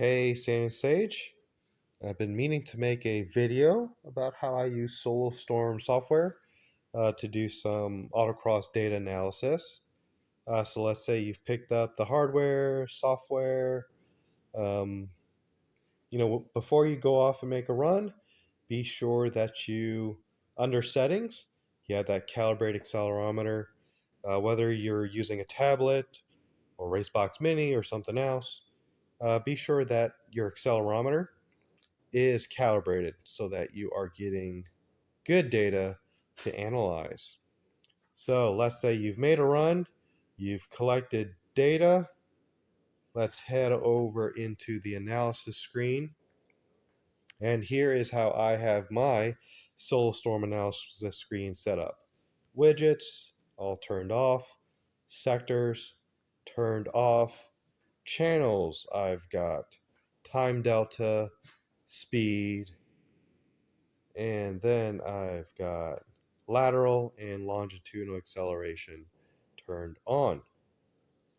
Hey, Sand and Sage. I've been meaning to make a video about how I use Solostorm software to do some autocross data analysis. So let's say you've picked up the hardware, software. Um, Before you go off and make a run, be sure that under settings, you have that calibrate accelerometer. Whether you're using a tablet or Racebox Mini or something else, be sure that your accelerometer is calibrated so that you are getting good data to analyze. So let's say you've made a run, you've collected data. Let's head over into the analysis screen. And here is how I have my Solostorm analysis screen set up. Widgets all turned off, sectors turned off, channels I've got time delta, speed, and then I've got lateral and longitudinal acceleration turned on.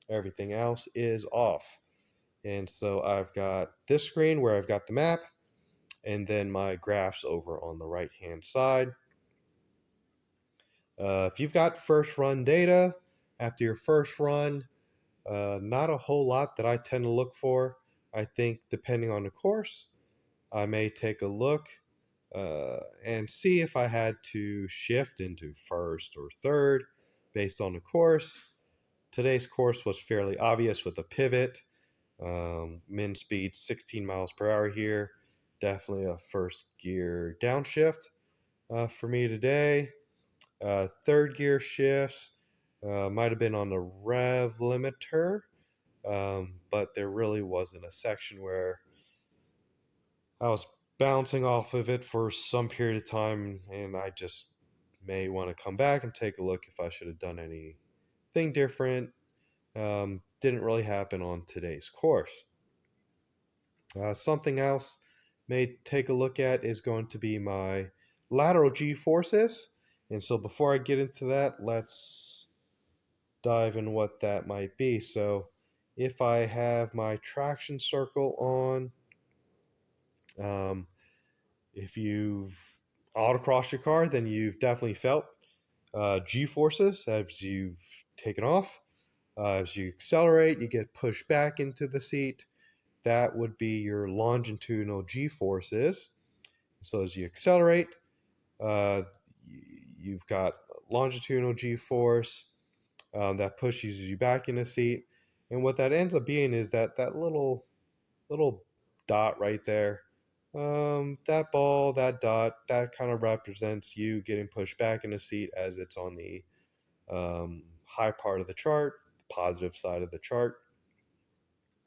Everything else is off. And so I've got this screen where I've got the map and then my graphs over on the right hand side. If you've got first run data, after your first run, not a whole lot that I tend to look for. I think depending on the course, I may take a look and see if I had to shift into first or third based on the course. Today's course was fairly obvious with a pivot. Min speed 16 miles per hour here. Definitely a first gear downshift for me today. Third gear shifts might have been on the rev limiter, but there really wasn't a section where I was bouncing off of it for some period of time, and I just may want to come back and take a look if I should have done anything different. Didn't really happen on today's course. Something else may take a look at is going to be my lateral G forces. And so before I get into that, let's dive in what that might be. So if I have my traction circle on, um, if you've autocrossed your car, then you've definitely felt G forces as you've taken off. As you accelerate, you get pushed back into the seat. That would be your longitudinal G forces. So as you accelerate, uh, you've got longitudinal G force that pushes you back in the seat. And what that ends up being is that little dot right there. That ball, that dot, that kind of represents you getting pushed back in the seat as it's on the high part of the chart, the positive side of the chart.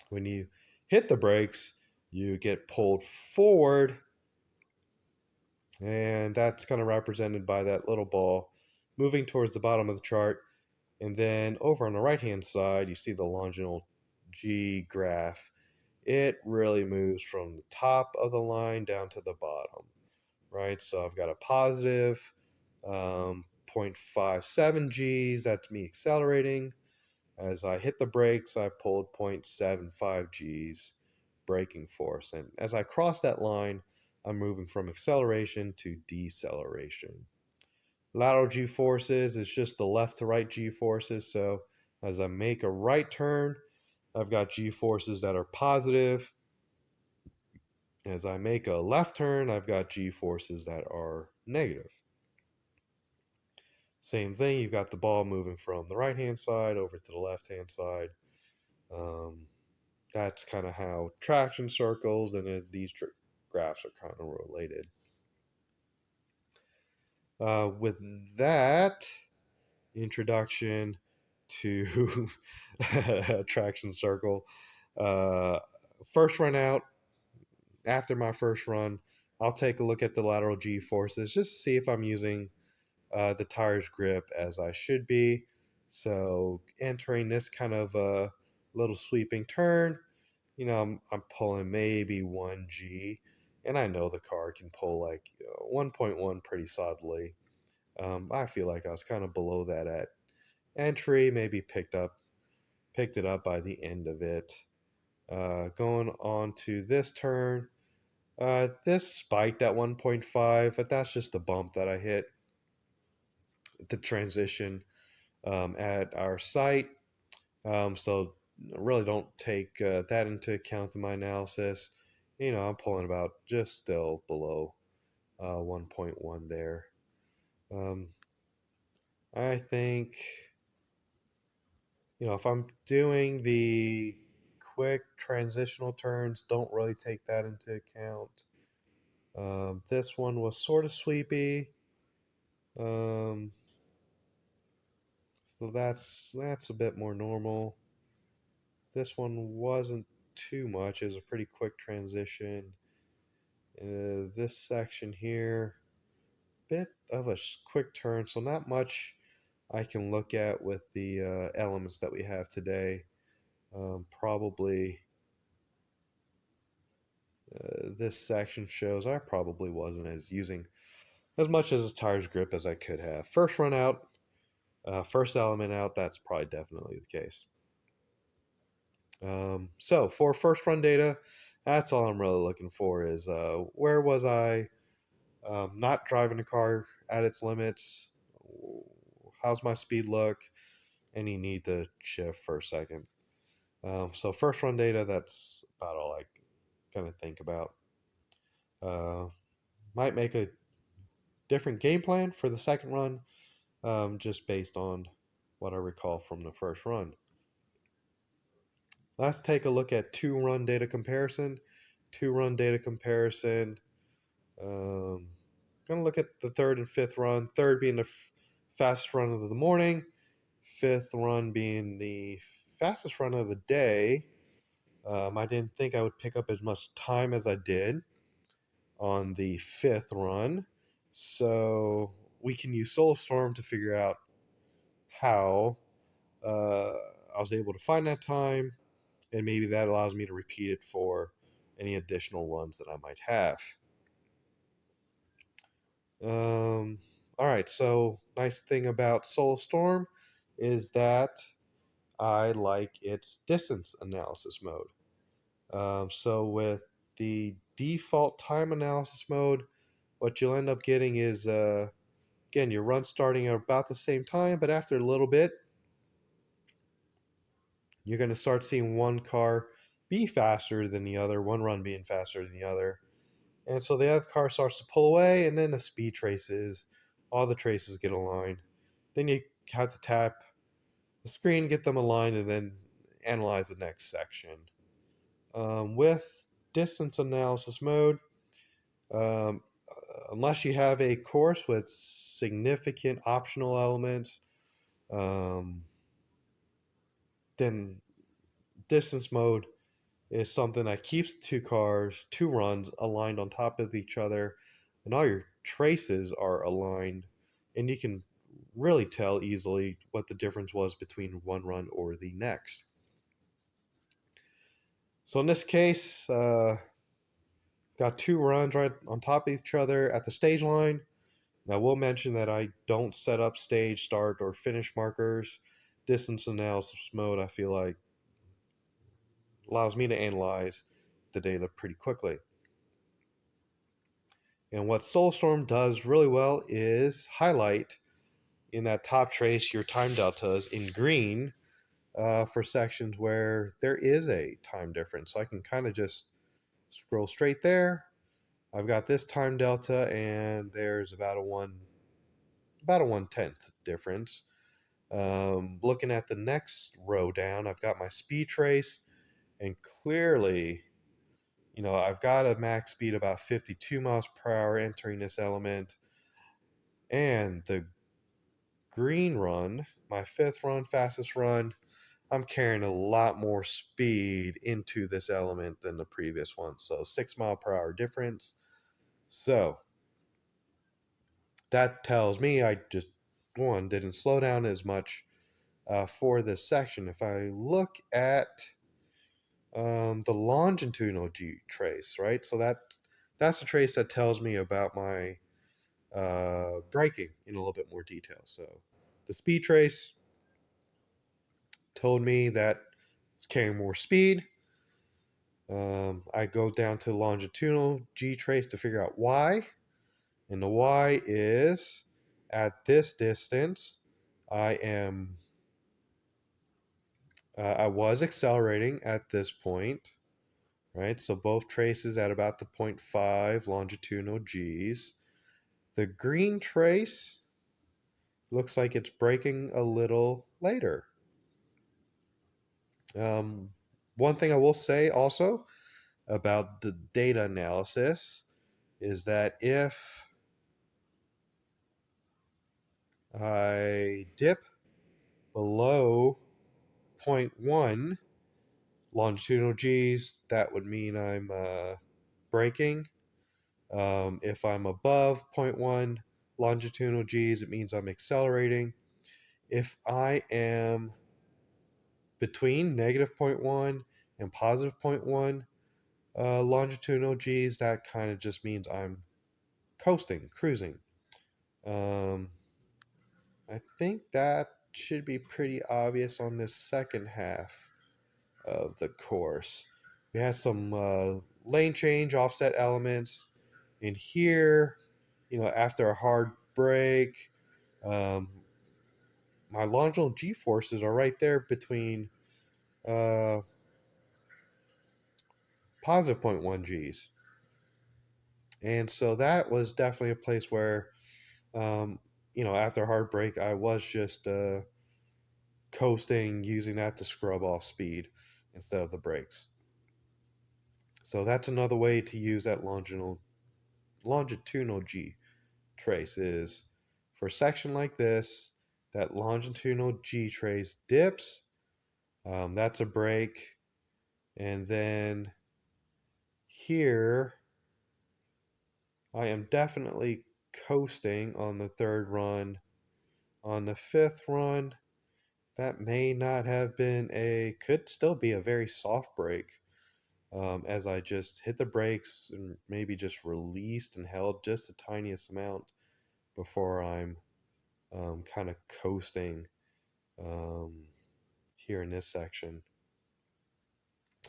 When you hit the brakes, you get pulled forward, and that's kind of represented by that little ball moving towards the bottom of the chart. And then over on the right hand side, you see the longitudinal G graph. It really moves from the top of the line down to the bottom, right? So I've got a positive 0.57 Gs, that's me accelerating. As I hit the brakes, I pulled 0.75 Gs braking force. And as I cross that line, I'm moving from acceleration to deceleration. Lateral G forces is just the left to right G forces. So as I make a right turn, I've got G forces that are positive. As I make a left turn, I've got G forces that are negative. Same thing, you've got the ball moving from the right hand side over to the left hand side. That's kind of how traction circles and these graphs are kind of related. With that introduction to traction circle, first run out, after my first run, I'll take a look at the lateral G forces just to see if I'm using the tire's grip as I should be. So entering this kind of a little sweeping turn, I'm pulling maybe 1G, and I know the car can pull like 1.1 pretty solidly. I feel like I was kind of below that at entry, maybe picked it up by the end of it. Going on to this turn, this spiked at 1.5, but that's just a bump that I hit the transition at our site. So I really don't take that into account in my analysis. I'm pulling about just still below 1.1 there. Um, I think, if I'm doing the quick transitional turns, don't really take that into account. This one was sort of sweepy. Um, so that's a bit more normal. This one wasn't too much. It was a pretty quick transition. This section here, bit of a quick turn, so not much I can look at with the elements that we have today. Probably this section shows I probably wasn't as using as much as a tire's grip as I could have. First run out, first element out, that's probably definitely the case. So for first run data, that's all I'm really looking for is where was I not driving the car at its limits? How's my speed look? Any need to shift for a second. So first run data, that's about all I kind of think about. Uh, might make a different game plan for the second run, just based on what I recall from the first run. Let's take a look at two-run data comparison. Two-run data comparison. Going to look at the third and fifth run. Third being the fastest run of the morning. Fifth run being the fastest run of the day. I didn't think I would pick up as much time as I did on the fifth run. So we can use Solostorm to figure out how I was able to find that time, and maybe that allows me to repeat it for any additional runs that I might have. All right, so nice thing about Solostorm is that I like its distance analysis mode. So with the default time analysis mode, what you'll end up getting is, again, your run starting at about the same time, but after a little bit, you're going to start seeing one car be faster than the other, one run being faster than the other. And so the other car starts to pull away, and then the speed traces, all the traces get aligned. Then you have to tap the screen, get them aligned, and then analyze the next section. With distance analysis mode, um, unless you have a course with significant optional elements, um, then distance mode is something that keeps two cars, two runs aligned on top of each other, and all your traces are aligned, and you can really tell easily what the difference was between one run or the next. So in this case, got two runs right on top of each other at the stage line. Now, we'll mention that I don't set up stage, start, or finish markers. Distance analysis mode, I feel like, allows me to analyze the data pretty quickly. And what Solostorm does really well is highlight in that top trace your time deltas in green for sections where there is a time difference. So I can kind of just scroll straight there. I've got this time delta, and there's about a 1/10 difference. Looking at the next row down, I've got my speed trace, and clearly, I've got a max speed about 52 miles per hour entering this element, and the green run, my fifth run, fastest run, I'm carrying a lot more speed into this element than the previous one. So 6 mile per hour difference. So that tells me I just, one, didn't slow down as much for this section. If I look at the longitudinal trace, right? So that's a trace that tells me about my braking in a little bit more detail. So the speed trace told me that it's carrying more speed. I go down to longitudinal G trace to figure out Y, and the Y is at this distance. I was accelerating at this point, right? So both traces at about the 0.5 longitudinal Gs. The green trace looks like it's breaking a little later. Um, One thing I will say also about the data analysis is that if I dip below zero point 0.1 longitudinal Gs, that would mean I'm braking. If I'm above zero point 0.1 longitudinal Gs, it means I'm accelerating. If I am between negative zero point 0.1 and positive zero point 0.1 longitudinal Gs, that kind of just means I'm coasting, cruising. Um, I think that should be pretty obvious on this second half of the course. We have some lane change, offset elements. In here, after a hard break, um, my longitudinal G forces are right there between uh, positive zero point 0.1 Gs. And so that was definitely a place where, after a hard break, I was just coasting, using that to scrub off speed instead of the brakes. So that's another way to use that longitudinal G trace is for a section like this, that longitudinal G trace dips. That's a brake. And then here, I am definitely coasting on the third run. On the fifth run, that may not have been could still be a very soft brake, as I just hit the brakes and maybe just released and held just the tiniest amount before I'm kind of coasting um, here in this section.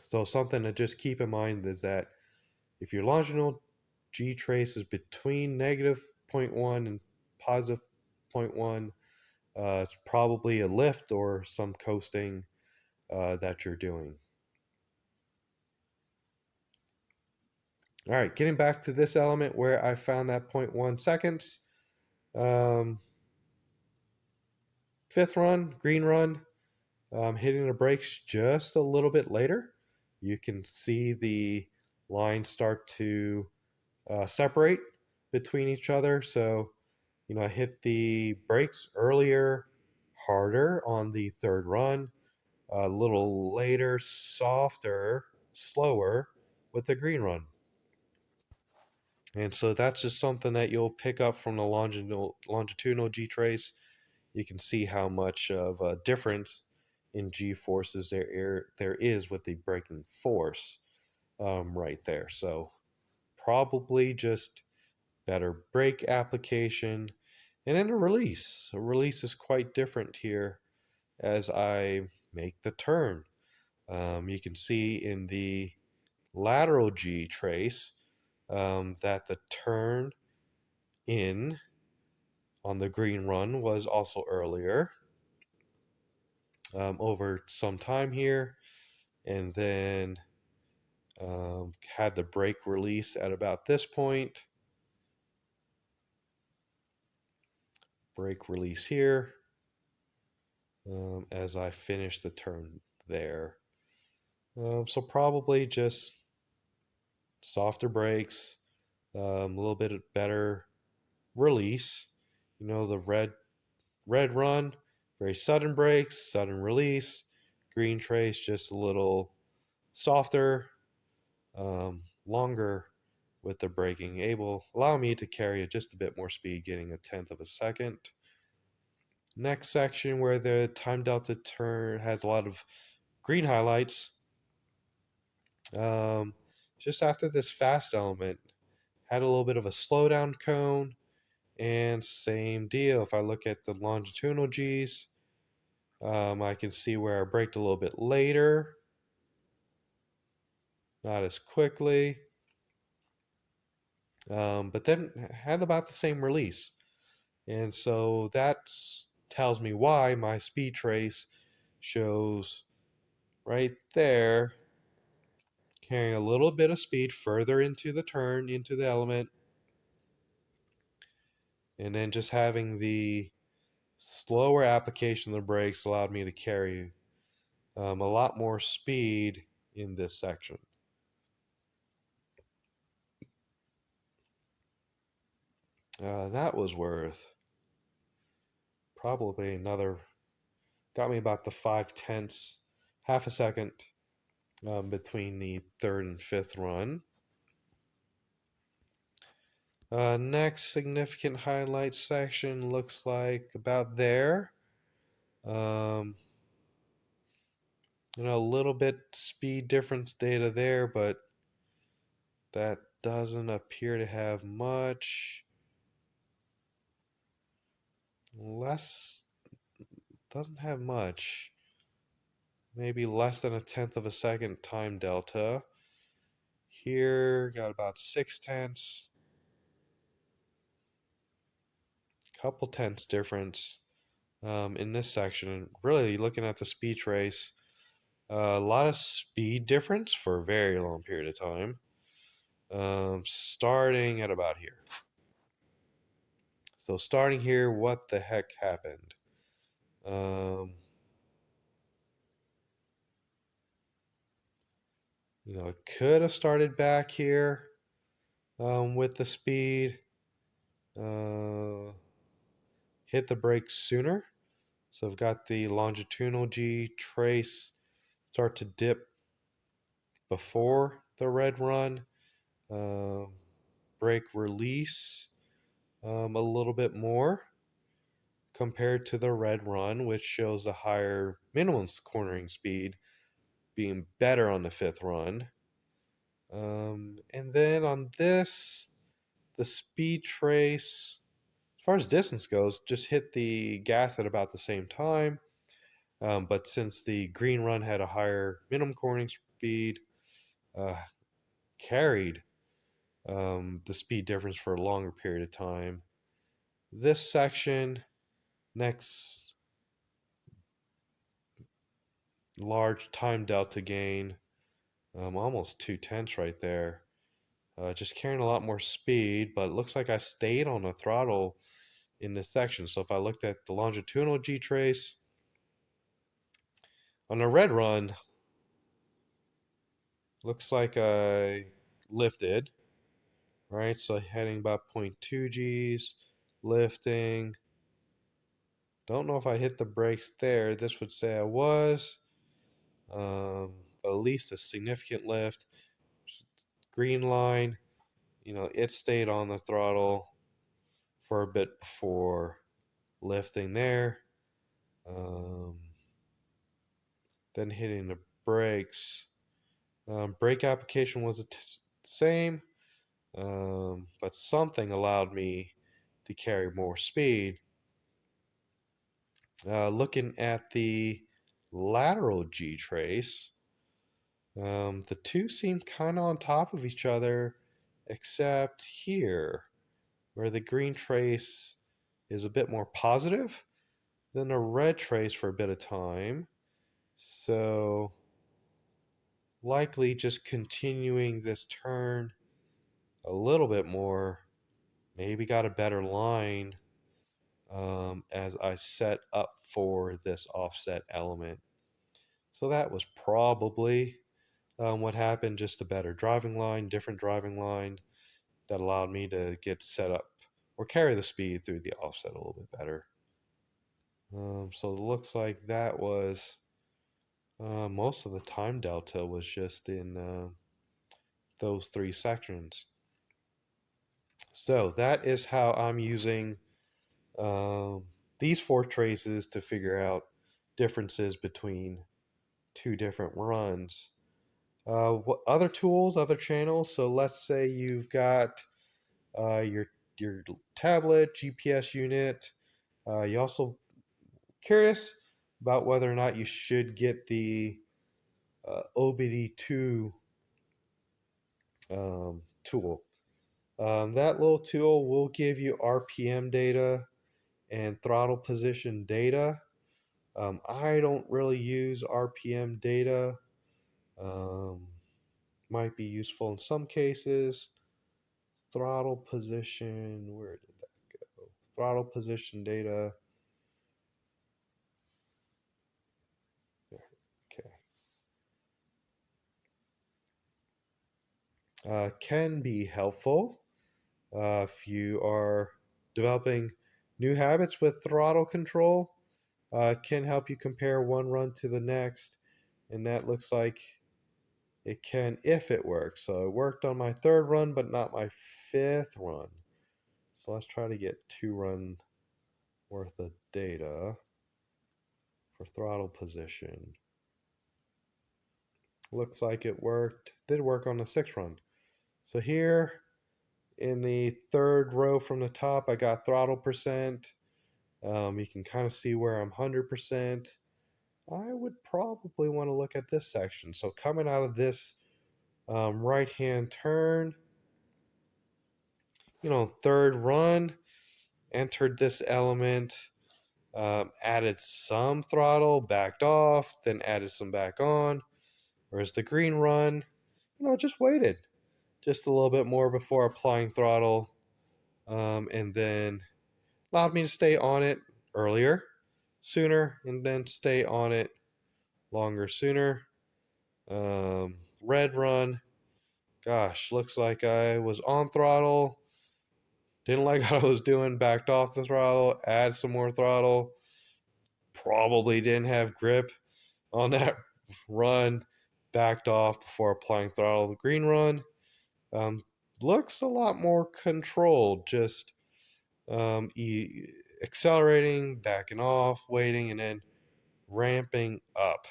So something to just keep in mind is that if your longitudinal G trace is between negative zero point 0.1 and positive zero point 0.1, it's probably a lift or some coasting that you're doing. All right, getting back to this element where I found that 0.1 seconds. Um, Fifth run, green run, hitting the brakes just a little bit later. You can see the lines start to separate between each other. So, I hit the brakes earlier, harder on the third run, a little later, softer, slower with the green run. And so that's just something that you'll pick up from the longitudinal G trace. You can see how much of a difference in G forces there is with the braking force right there. So probably just better brake application. And then a release. A release is quite different here as I make the turn. You can see in the lateral G trace that the turn in on the green run was also earlier, over some time here, and then had the brake release at about this point. Brake release here as I finish the turn there. So probably just softer brakes, a little bit better release. The red run, very sudden brakes, sudden release. Green trace, just a little softer, longer with the braking, allow me to carry just a bit more speed, getting a tenth of a second. Next section where the time delta turn has a lot of green highlights. Um, just after this fast element, had a little bit of a slowdown cone, and same deal. If I look at the longitudinal G's, I can see where I braked a little bit later. not as quickly, but then had about the same release. And so that tells me why my speed trace shows right there, carrying a little bit of speed further into the turn, into the element, and then just having the slower application of the brakes allowed me to carry a lot more speed in this section. That was worth probably another, got me about the 5/10, half a second between the third and fifth run. Next significant highlight section looks like about there. Um, a little bit speed difference data there, but that doesn't appear to have much. Less, doesn't have much. Maybe less than a tenth of a second time delta. Here, got about 6/10, couple tenths difference in this section. Really looking at the speed trace, a lot of speed difference for a very long period of time. Starting at about here. So starting here, what the heck happened? It could have started back here with the speed. Hit the brakes sooner. So I've got the longitudinal G trace start to dip before the red run. Um, Brake release a little bit more compared to the red run, which shows a higher minimum cornering speed being better on the fifth run. And then on this, the speed trace, as far as distance goes, just hit the gas at about the same time. But since the green run had a higher minimum cornering speed, carried the speed difference for a longer period of time. This section, next large time delta gain, almost 2/10 right there. Just carrying a lot more speed, but it looks like I stayed on the throttle in this section. So if I looked at the longitudinal G trace, on the red run, looks like I lifted, right? So heading about 0.2 Gs, lifting. Don't know if I hit the brakes there. This would say I was. But at least a significant lift. Green line, it stayed on the throttle for a bit before lifting there. Then hitting the brakes. Brake application was the same, but something allowed me to carry more speed. Looking at the lateral G trace, the two seem kind of on top of each other, except here, where the green trace is a bit more positive than the red trace for a bit of time. So, likely just continuing this turn a little bit more, maybe got a better line as I set up for this offset element. So, that was probably what happened, just a better driving line, different driving line that allowed me to get set up or carry the speed through the offset a little bit better. So it looks like that was most of the time delta was just in those three sections. So that is how I'm using um, these four traces to figure out differences between two different runs. What other tools, other channels? So let's say you've got your tablet, GPS unit. You also curious about whether or not you should get the OBD2 tool. That little tool will give you RPM data and throttle position data. I don't really use RPM data. Um, might be useful in some cases. Throttle position, where did that go? Throttle position data. Okay. Can be helpful if you are developing new habits with throttle control. Can help you compare one run to the next, and that looks like it can if it works. So it worked on my third run, but not my fifth run. So let's try to get 2 run worth of data for throttle position. Looks like it worked. Did work on the sixth run. So here in the third row from the top, I got throttle percent. You can kind of see where I'm 100%. I would probably want to look at this section. So coming out of this right-hand turn, third run, entered this element, added some throttle, backed off, then added some back on. Whereas the green run, just waited just a little bit more before applying throttle, and then allowed me to stay on it earlier, sooner, and then stay on it longer, sooner. Red run, gosh, looks like I was on throttle, didn't like what I was doing, backed off the throttle, add some more throttle, probably didn't have grip on that run, backed off before applying throttle. The green run um, looks a lot more controlled, just accelerating, backing off, waiting, and then ramping up.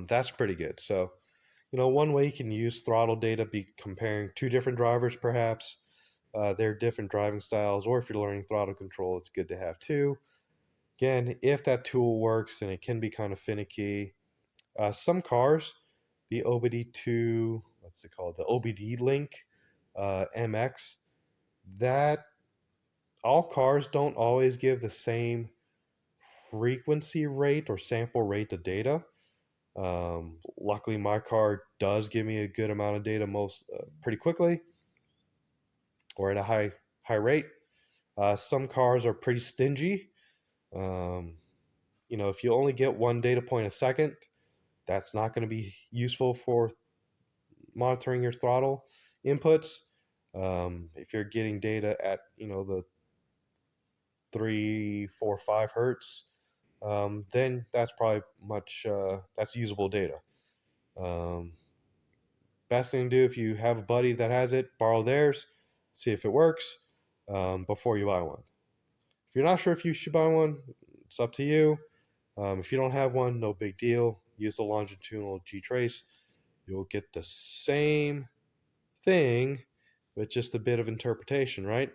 That's pretty good. So, one way you can use throttle data be comparing two different drivers, perhaps. Their different driving styles, or if you're learning throttle control, it's good to have two. Again, if that tool works, and it can be kind of finicky. Some cars, the OBD2, what's it called? The OBD link MX, that all cars don't always give the same frequency rate or sample rate of data. Luckily, my car does give me a good amount of data most pretty quickly, or at a high rate. Some cars are pretty stingy. Um, if you only get one data point a second, that's not going to be useful for monitoring your throttle inputs. If you're getting data at the 3, 4, 5 hertz, then that's probably that's usable data. Um, Best thing to do if you have a buddy that has it, borrow theirs, see if it works before you buy one. If you're not sure if you should buy one, it's up to you. If you don't have one, no big deal. Use the longitudinal G trace. You'll get the same thing with just a bit of interpretation, right?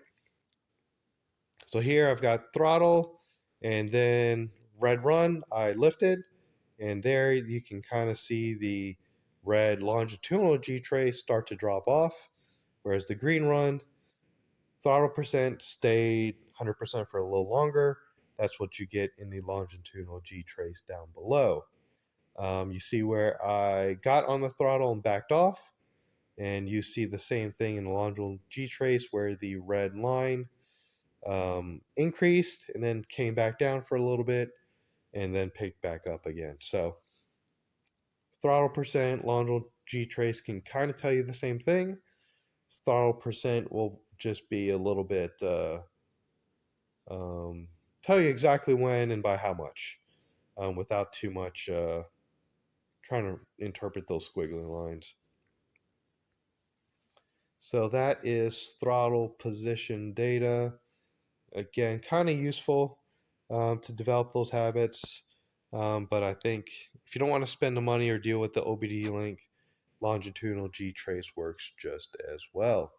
So here I've got throttle and then red run, I lifted, and there you can kind of see the red longitudinal G trace start to drop off, whereas the green run, throttle percent stayed 100% for a little longer. That's what you get in the longitudinal G trace down below. You see where I got on the throttle and backed off, and you see the same thing in the longitudinal G trace where the red line increased and then came back down for a little bit and then picked back up again. So throttle percent, longitudinal G trace can kind of tell you the same thing. Throttle percent will just be a little bit um, tell you exactly when and by how much, without too much trying to interpret those squiggly lines. So that is throttle position data. Again, kind of useful to develop those habits. But I think if you don't want to spend the money or deal with the OBD link, longitudinal G trace works just as well.